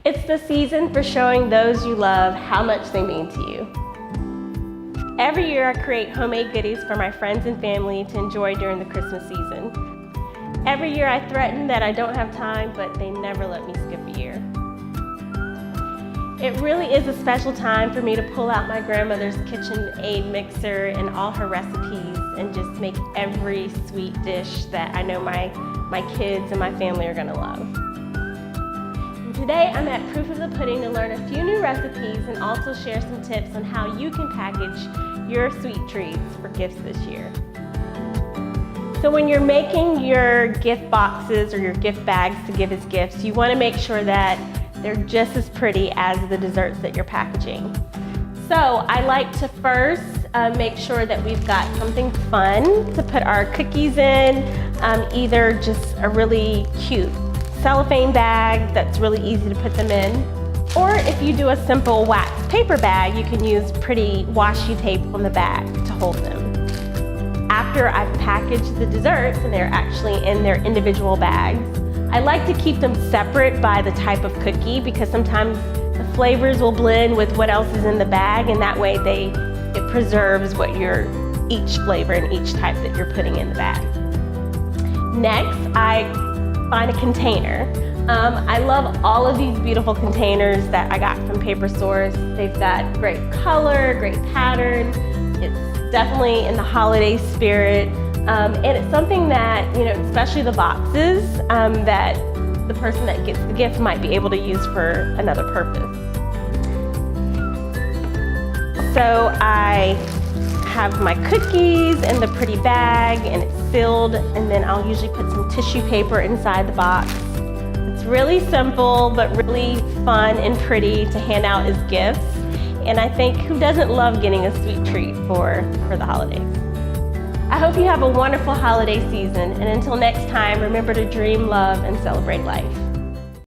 It's the season for showing those you love how much they mean to you. Every year I create homemade goodies for my friends and family to enjoy during the Christmas season. Every year I threaten that I don't have time, but they never let me skip a year. It really is a special time for me to pull out my grandmother's KitchenAid mixer and all her recipes and just make every sweet dish that I know my kids and my family are gonna love. Today I'm at Proof of the Pudding to learn a few new recipes and also share some tips on how you can package your sweet treats for gifts this year. So when you're making your gift boxes or your gift bags to give as gifts, you want to make sure that they're just as pretty as the desserts that you're packaging. So I like to first make sure that we've got something fun to put our cookies in, either just a really cute cellophane bag that's really easy to put them in. Or if you do a simple wax paper bag, you can use pretty washi tape on the bag to hold them. After I've packaged the desserts and they're actually in their individual bags, I like to keep them separate by the type of cookie because sometimes the flavors will blend with what else is in the bag, and that way it preserves what each flavor and each type that you're putting in the bag. Next, I find a container. I love all of these beautiful containers that I got from paper stores. They've got great color, great pattern. It's definitely in the holiday spirit. And it's something that, especially the boxes, that the person that gets the gift might be able to use for another purpose. So I have my cookies in the pretty bag and it's sealed, and then I'll usually put some tissue paper inside the box. It's really simple but really fun and pretty to hand out as gifts, and I think who doesn't love getting a sweet treat for the holidays? I hope you have a wonderful holiday season, and until next time, remember to dream, love, and celebrate life.